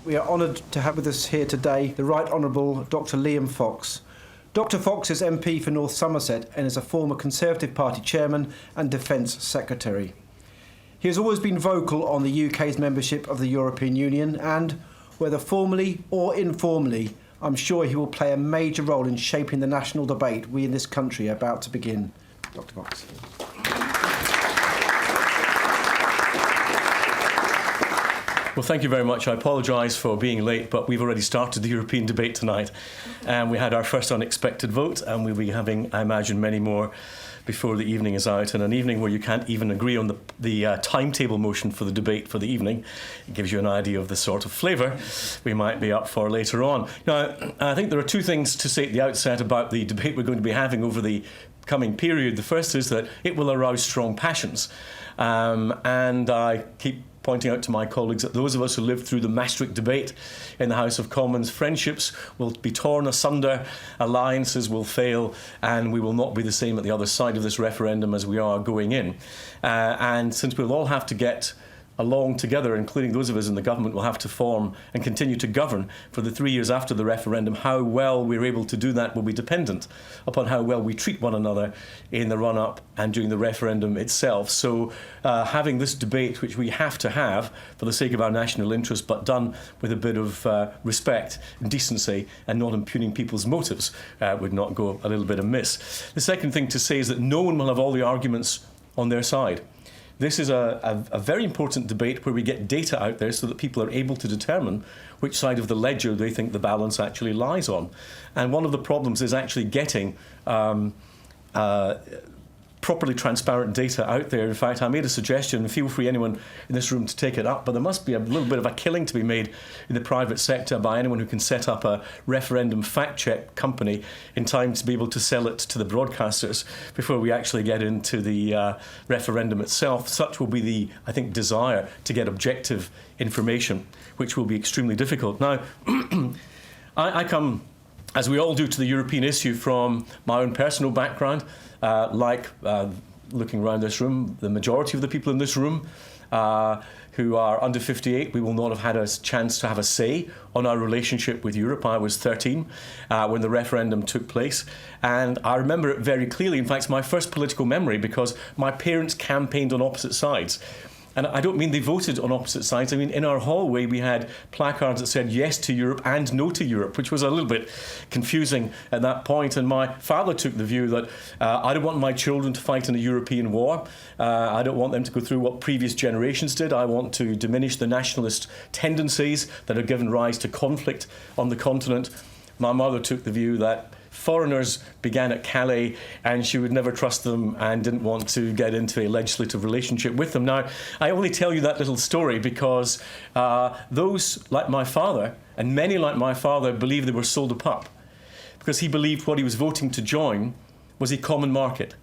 We are honoured to have with us here today the Right Honourable Dr Liam Fox. Dr Fox is MP for North Somerset and is a former Conservative Party chairman and Defence Secretary. He has always been vocal on the UK's membership of the European Union and, whether formally or informally, I'm sure he will play a major role in shaping the national debate we in this country are about to begin. Dr Fox. Well, thank you very much. I apologise for being late, but we've already started the European debate tonight. And we had our first unexpected vote, and we'll be having, I imagine, many more before the evening is out. And an evening where you can't even agree on the timetable motion for the debate for the evening. It gives you an idea of the sort of flavour we might be up for later on. Now, I think there are two things to say at the outset about the debate we're going to be having over the coming period. The first is that it will arouse strong passions. And I keep pointing out to my colleagues that those of us who lived through the Maastricht debate in the House of Commons, friendships will be torn asunder, alliances will fail, and we will not be the same at the other side of this referendum as we are going in. And since we'll all have to get along together, including those of us in the government, will have to form and continue to govern for the 3 years after the referendum, how well we're able to do that will be dependent upon how well we treat one another in the run-up and during the referendum itself. So having this debate, which we have to have for the sake of our national interest, but done with a bit of respect and decency and not impugning people's motives, would not go a little bit amiss. The second thing to say is that no one will have all the arguments on their side. This is a very important debate where we get data out there so that people are able to determine which side of the ledger they think the balance actually lies on. And one of the problems is actually getting properly transparent data out there. In fact, I made a suggestion, and feel free anyone in this room to take it up, but there must be a little bit of a killing to be made in the private sector by anyone who can set up a referendum fact-check company in time to be able to sell it to the broadcasters before we actually get into the referendum itself. Such will be the, I think, desire to get objective information, which will be extremely difficult. Now, I come, as we all do, to the European issue from my own personal background. Looking around this room, the majority of the people in this room who are under 58, we will not have had a chance to have a say on our relationship with Europe. I was 13 when the referendum took place, and I remember it very clearly. In fact, it's my first political memory because my parents campaigned on opposite sides. And I don't mean they voted on opposite sides. I mean, in our hallway, we had placards that said yes to Europe and no to Europe, which was a little bit confusing at that point. And my father took the view that I don't want my children to fight in a European war. I don't want them to go through what previous generations did. I want to diminish the nationalist tendencies that have given rise to conflict on the continent. My mother took the view that foreigners began at Calais and she would never trust them and didn't want to get into a legislative relationship with them. Now, I only tell you that little story because those like my father, and many like my father, believe they were sold a pup, because he believed what he was voting to join was a common market,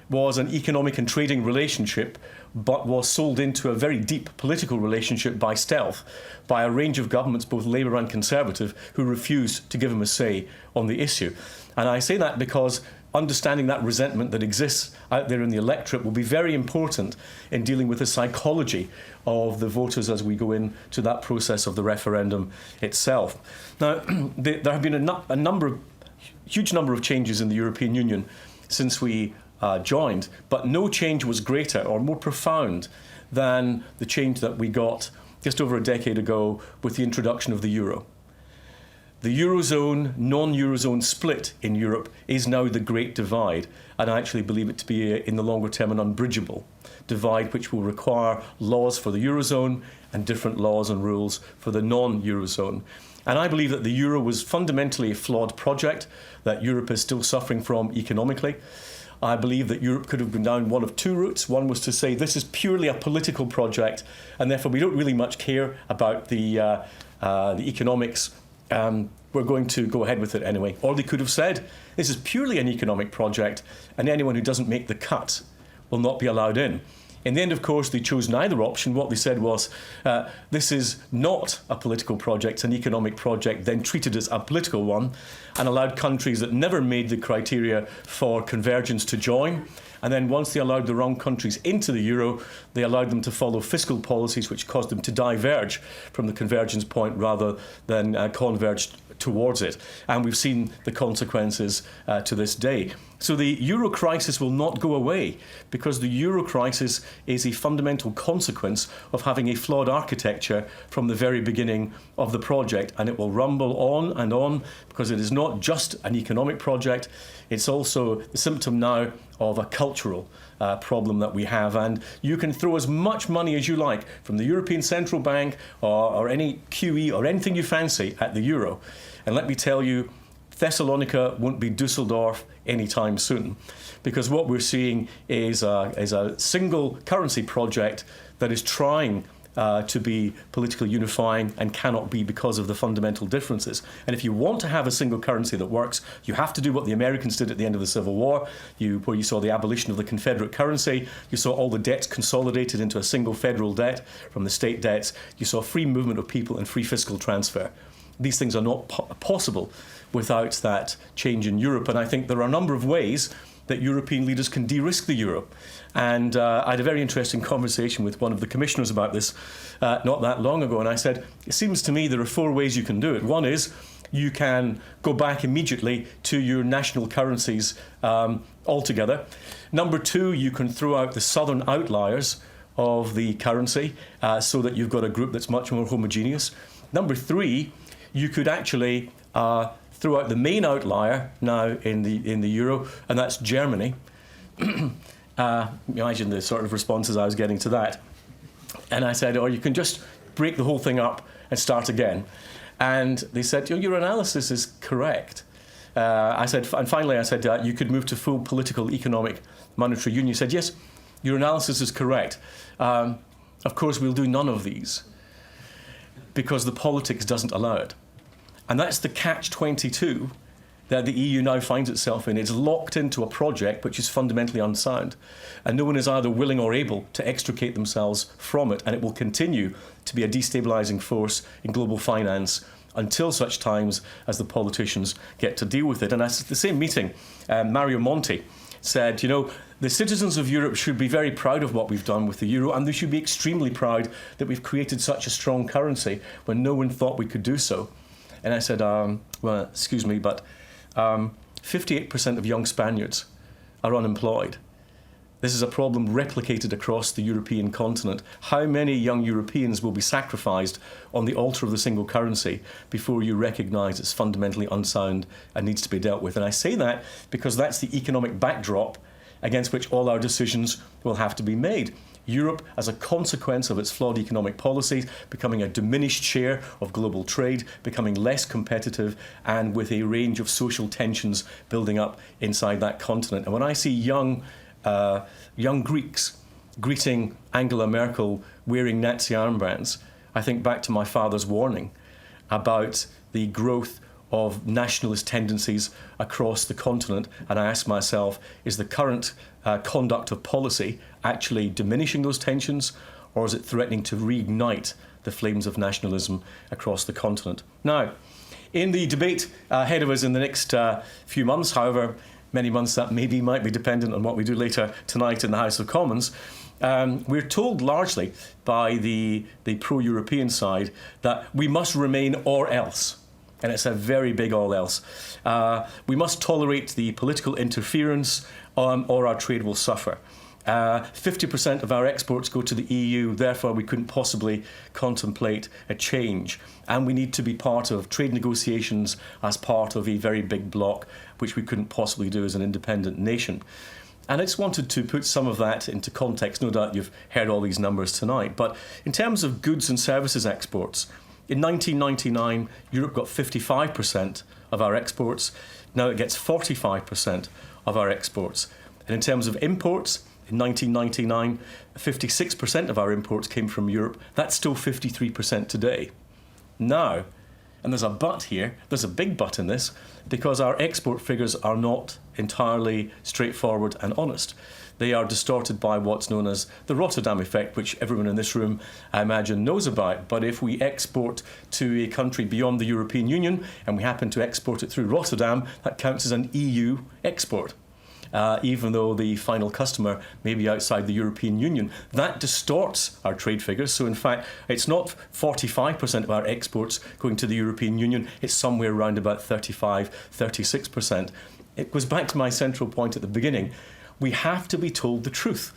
was an economic and trading relationship, but was sold into a very deep political relationship by stealth by a range of governments, both Labour and Conservative, who refused to give him a say on the issue. And I say that because understanding that resentment that exists out there in the electorate will be very important in dealing with the psychology of the voters as we go into that process of the referendum itself. Now, there have been a huge number of changes in the European Union since we joined, but no change was greater or more profound than the change that we got just over a decade ago with the introduction of the euro. The Eurozone, non-Eurozone split in Europe is now the great divide, and I actually believe it to be, in the longer term, an unbridgeable divide which will require laws for the Eurozone and different laws and rules for the non-Eurozone. And I believe that the euro was fundamentally a flawed project that Europe is still suffering from economically. I believe that Europe could have gone down one of two routes. One was to say this is purely a political project, and therefore we don't really much care about the economics. We're going to go ahead with it anyway. Or they could have said this is purely an economic project, and anyone who doesn't make the cut will not be allowed in. In the end, of course, they chose neither option. What they said was, this is not a political project, an economic project, then treated as a political one, and allowed countries that never made the criteria for convergence to join, And then once they allowed the wrong countries into the euro, they allowed them to follow fiscal policies which caused them to diverge from the convergence point rather than converge towards it. And we've seen the consequences to this day. So the euro crisis will not go away, because the euro crisis is a fundamental consequence of having a flawed architecture from the very beginning of the project, and it will rumble on, because it is not just an economic project, it's also the symptom now of a cultural problem that we have. And you can throw as much money as you like from the European Central Bank or any QE or anything you fancy at the euro. And let me tell you, Thessalonica won't be Dusseldorf anytime soon, because what we're seeing is a single currency project that is trying to be politically unifying and cannot be because of the fundamental differences. And if you want to have a single currency that works, you have to do what the Americans did at the end of the Civil War, where you saw the abolition of the Confederate currency, you saw all the debts consolidated into a single federal debt from the state debts, you saw free movement of people and free fiscal transfer. These things are not possible without that change in Europe. And I think there are a number of ways that European leaders can de-risk the euro. And I had a very interesting conversation with one of the commissioners about this not that long ago. And I said, it seems to me there are 4 ways you can do it. One is you can go back immediately to your national currencies altogether. Number 2, you can throw out the southern outliers of the currency so that you've got a group that's much more homogeneous. Number 3, you could actually throw out the main outlier now in the euro, and that's Germany. Imagine the sort of responses I was getting to that. And I said, or you can just break the whole thing up and start again. And they said, your analysis is correct. I said, and finally I said, you could move to full political, economic, monetary union. He said, yes, your analysis is correct. Of course, we'll do none of these, because the politics doesn't allow it. And that's the catch-22 that the EU now finds itself in. It's locked into a project which is fundamentally unsound, and no one is either willing or able to extricate themselves from it, and it will continue to be a destabilising force in global finance until such times as the politicians get to deal with it. And at the same meeting, Mario Monti said, the citizens of Europe should be very proud of what we've done with the euro, and they should be extremely proud that we've created such a strong currency when no one thought we could do so. And I said, well, excuse me, but 58% of young Spaniards are unemployed. This is a problem replicated across the European continent. How many young Europeans will be sacrificed on the altar of the single currency before you recognise it's fundamentally unsound and needs to be dealt with? And I say that because that's the economic backdrop against which all our decisions will have to be made. Europe, as a consequence of its flawed economic policies, becoming a diminished share of global trade, becoming less competitive, and with a range of social tensions building up inside that continent. And when I see young Greeks greeting Angela Merkel wearing Nazi armbands, I think back to my father's warning about the growth of nationalist tendencies across the continent, and I ask myself, is the current conduct of policy actually diminishing those tensions, or is it threatening to reignite the flames of nationalism across the continent? Now, in the debate ahead of us in the next few months, however many months that maybe might be dependent on what we do later tonight in the House of Commons, we're told largely by the pro-European side that we must remain or else. And it's a very big all else. We must tolerate the political interference or our trade will suffer. 50% of our exports go to the EU, therefore we couldn't possibly contemplate a change. And we need to be part of trade negotiations as part of a very big bloc, which we couldn't possibly do as an independent nation. And I just wanted to put some of that into context. No doubt you've heard all these numbers tonight. But in terms of goods and services exports, in 1999, Europe got 55% of our exports. Now it gets 45% of our exports. And in terms of imports, in 1999, 56% of our imports came from Europe. That's still 53% today. Now, and there's a but here, there's a big but in this, because our export figures are not entirely straightforward and honest. They are distorted by what's known as the Rotterdam Effect, which everyone in this room, I imagine, knows about. But if we export to a country beyond the European Union and we happen to export it through Rotterdam, that counts as an EU export. even though the final customer may be outside the European Union. That distorts our trade figures. So in fact, it's not 45% of our exports going to the European Union, it's somewhere around about 35, 36%. It goes back to my central point at the beginning. We have to be told the truth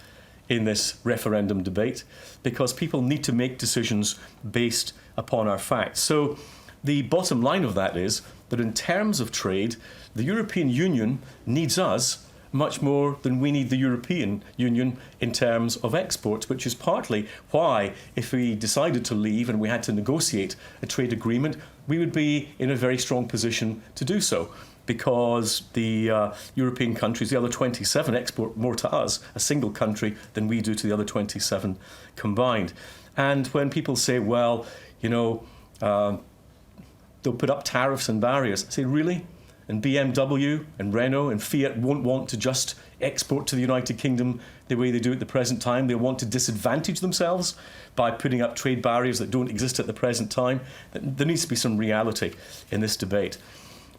in this referendum debate, because people need to make decisions based upon our facts. So the bottom line of that is that in terms of trade, the European Union needs us much more than we need the European Union in terms of exports, which is partly why, if we decided to leave and we had to negotiate a trade agreement, we would be in a very strong position to do so, because the European countries, the other 27, export more to us, a single country, than we do to the other 27 combined. And when people say, well, you know, they'll put up tariffs and barriers, I say, really? And BMW and Renault and Fiat won't want to just export to the United Kingdom the way they do at the present time. They want to disadvantage themselves by putting up trade barriers that don't exist at the present time. There needs to be some reality in this debate.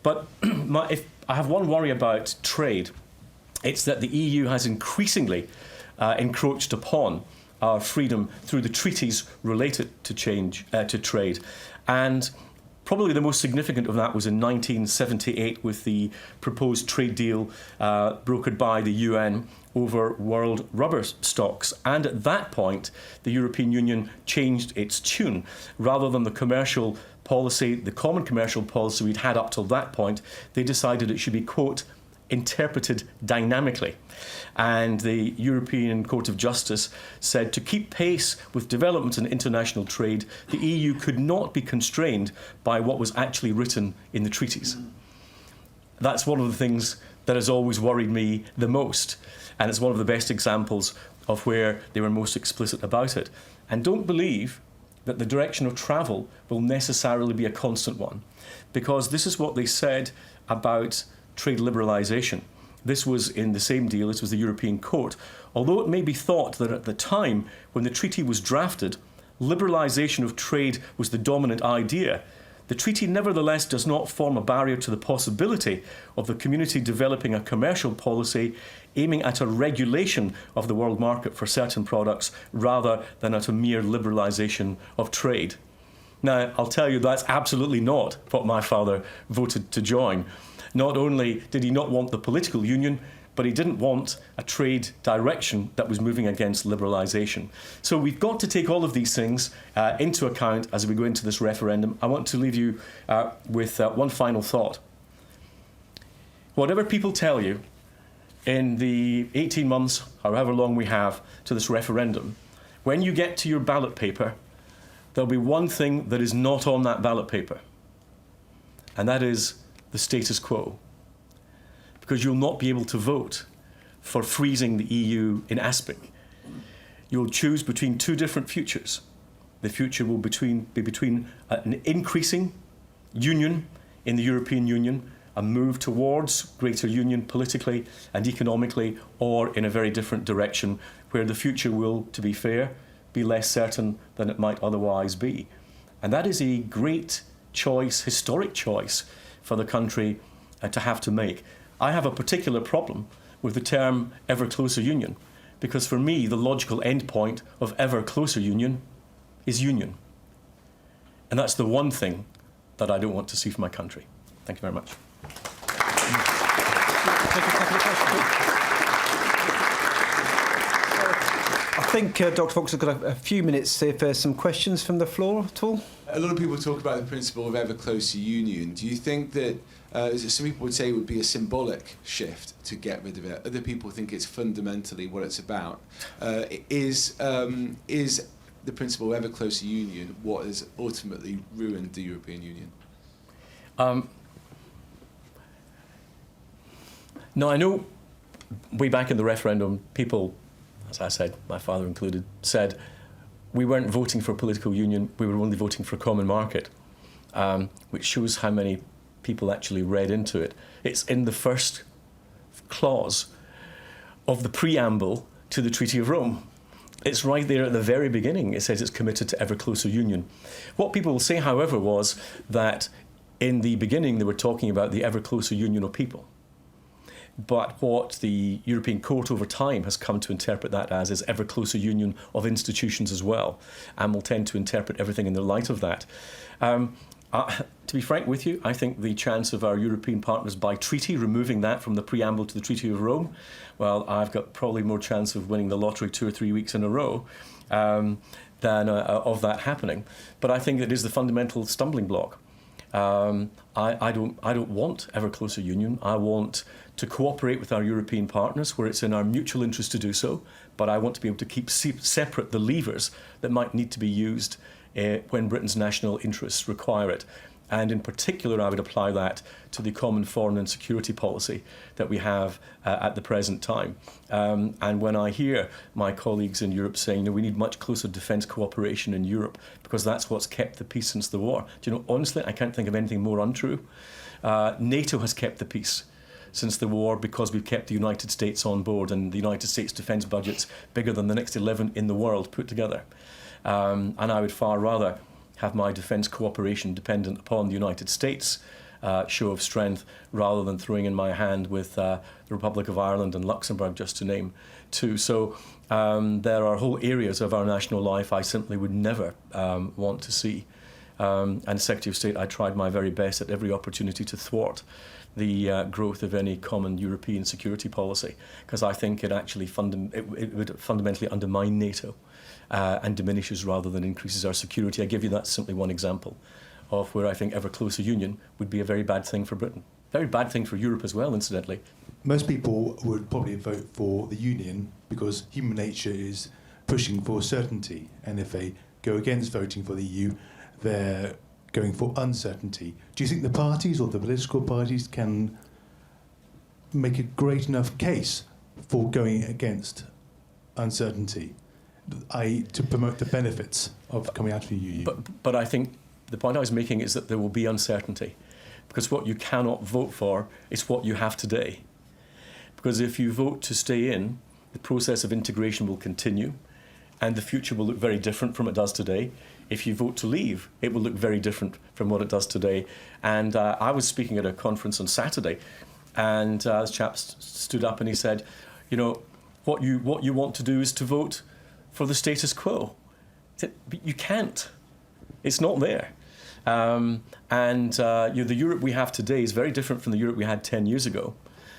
But if I have one worry about trade, it's that the EU has increasingly encroached upon our freedom through the treaties related to trade. And probably the most significant of that was in 1978 with the proposed trade deal brokered by the UN over world rubber stocks. And at that point, the European Union changed its tune. Rather than the commercial policy, the common commercial policy we'd had up till that point, they decided it should be, quote, interpreted dynamically. And the European Court of Justice said to keep pace with developments in international trade, the EU could not be constrained by what was actually written in the treaties. That's one of the things that has always worried me the most, and it's one of the best examples of where they were most explicit about it. And don't believe that the direction of travel will necessarily be a constant one, because this is what they said about trade liberalisation. This was in the same deal, this was the European Court. Although it may be thought that at the time when the treaty was drafted, liberalisation of trade was the dominant idea, the treaty nevertheless does not form a barrier to the possibility of the community developing a commercial policy aiming at a regulation of the world market for certain products rather than at a mere liberalisation of trade. Now, I'll tell you, that's absolutely not what my father voted to join. Not only did he not want the political union, but he didn't want a trade direction that was moving against liberalisation. So we've got to take all of these things into account as we go into this referendum. I want to leave you with one final thought. Whatever people tell you in the 18 months, however long we have, to this referendum, when you get to your ballot paper, there'll be one thing that is not on that ballot paper, and that is the status quo. Because you'll not be able to vote for freezing the EU in aspic. You'll choose between two different futures. The future will be between an increasing union in the European Union, a move towards greater union politically and economically, or in a very different direction where the future will, to be fair, be less certain than it might otherwise be. And that is a great choice, historic choice, for the country to have to make. I have a particular problem with the term ever closer union, because for me the logical endpoint of ever closer union is union. And that's the one thing that I don't want to see for my country. Thank you very much. I think Dr Fox has got a few minutes if there's some questions from the floor at all. A lot of people talk about the principle of ever closer union. Do you think that, some people would say it would be a symbolic shift to get rid of it? Other people think it's fundamentally what it's about. Is the principle of ever closer union what has ultimately ruined the European Union? No, I know way back in the referendum, people, as I said, my father included, said we weren't voting for political union, we were only voting for a common market, which shows how many people actually read into it. It's in the first clause of the preamble to the Treaty of Rome. It's right there at the very beginning. It says it's committed to ever closer union. What people will say, however, was that in the beginning they were talking about the ever closer union of people. But what the European Court over time has come to interpret that as is ever closer union of institutions as well, and will tend to interpret everything in the light of that. To be frank with you, I think the chance of our European partners by treaty, removing that from the preamble to the Treaty of Rome, well, I've got probably more chance of winning the lottery 2 or 3 weeks in a row than of that happening. But I think it is the fundamental stumbling block. I don't want ever closer union. I want to cooperate with our European partners where it's in our mutual interest to do so, but I want to be able to keep separate the levers that might need to be used when Britain's national interests require it. And in particular, I would apply that to the common foreign and security policy that we have at the present time. And when I hear my colleagues in Europe saying, we need much closer defence cooperation in Europe because that's what's kept the peace since the war. Do you know, honestly, I can't think of anything more untrue. NATO has kept the peace since the war because we've kept the United States on board, and the United States defence budget's bigger than the next 11 in the world put together. And I would far rather have my defence cooperation dependent upon the United States show of strength rather than throwing in my hand with the Republic of Ireland and Luxembourg, just to name two. So there are whole areas of our national life I simply would never want to see. And Secretary of State, I tried my very best at every opportunity to thwart the growth of any common European security policy, because I think it actually it would fundamentally undermine NATO and diminishes rather than increases our security. I give you that simply one example of where I think ever closer union would be a very bad thing for Britain. Very bad thing for Europe as well, incidentally. Most people would probably vote for the union because human nature is pushing for certainty, and if they go against voting for the EU, they're going for uncertainty. Do you think the parties or the political parties can make a great enough case for going against uncertainty, i.e. to promote the benefits of coming out of the EU? But I think the point I was making is that there will be uncertainty, because what you cannot vote for is what you have today. Because if you vote to stay in, the process of integration will continue, and the future will look very different from it does today. If you vote to leave, it will look very different from what it does today. And I was speaking at a conference on Saturday, and this chap stood up and he said, what you want to do is to vote for the status quo. I said, but you can't. It's not there. The Europe we have today is very different from the Europe we had 10 years ago.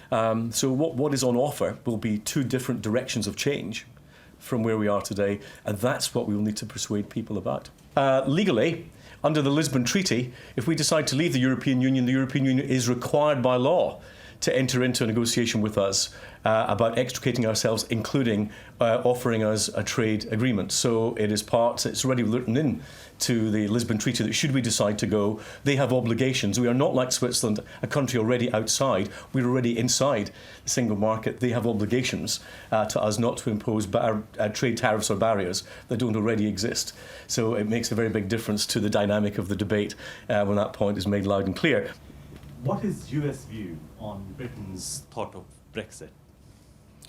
So what is on offer will be two different directions of change from where we are today, and that's what we will need to persuade people about. Legally, under the Lisbon Treaty, if we decide to leave the European Union is required by law to enter into a negotiation with us about extricating ourselves, including offering us a trade agreement. So it's already written in to the Lisbon Treaty that should we decide to go, they have obligations. We are not like Switzerland, a country already outside. We're already inside the single market. They have obligations to us not to impose trade tariffs or barriers that don't already exist. So it makes a very big difference to the dynamic of the debate when that point is made loud and clear. What is US view on Britain's thought of Brexit?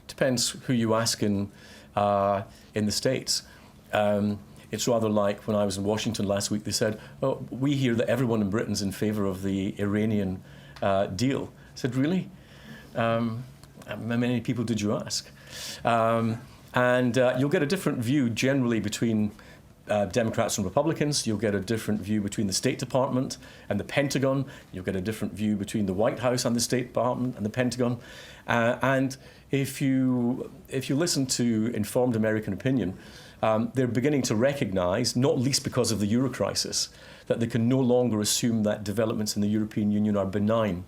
Depends who you ask in the States. It's rather like when I was in Washington last week, they said, we hear that everyone in Britain's in favour of the Iranian deal. I said, really? How many people did you ask? You'll get a different view generally between Democrats and Republicans. You'll get a different view between the State Department and the Pentagon. You'll get a different view between the White House and the State Department and the Pentagon. And if you listen to informed American opinion, they're beginning to recognise, not least because of the euro crisis, that they can no longer assume that developments in the European Union are benign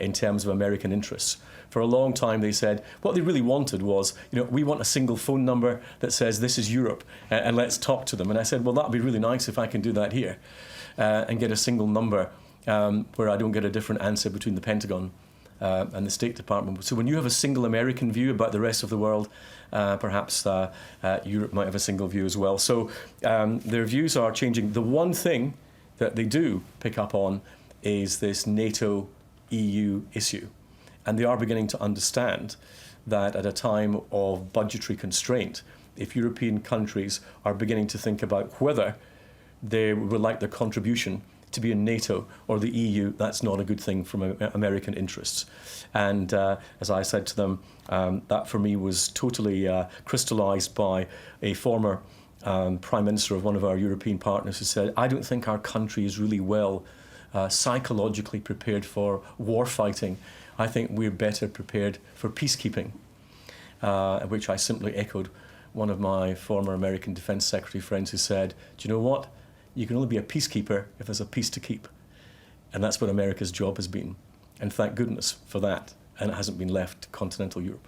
in terms of American interests. For a long time they said what they really wanted was, we want a single phone number that says this is Europe and let's talk to them. And I said, well, that'd be really nice if I can do that here and get a single number where I don't get a different answer between the Pentagon and the State Department. So when you have a single American view about the rest of the world, perhaps Europe might have a single view as well. So their views are changing. The one thing that they do pick up on is this NATO-EU issue. And they are beginning to understand that at a time of budgetary constraint, if European countries are beginning to think about whether they would like their contribution to be in NATO or the EU, that's not a good thing from American interests. And as I said to them, that for me was totally crystallized by a former Prime Minister of one of our European partners who said, I don't think our country is really well psychologically prepared for war fighting. I think we're better prepared for peacekeeping, which I simply echoed one of my former American Defense Secretary friends who said, do you know what? You can only be a peacekeeper if there's a peace to keep. And that's what America's job has been. And thank goodness for that. And it hasn't been left to continental Europe.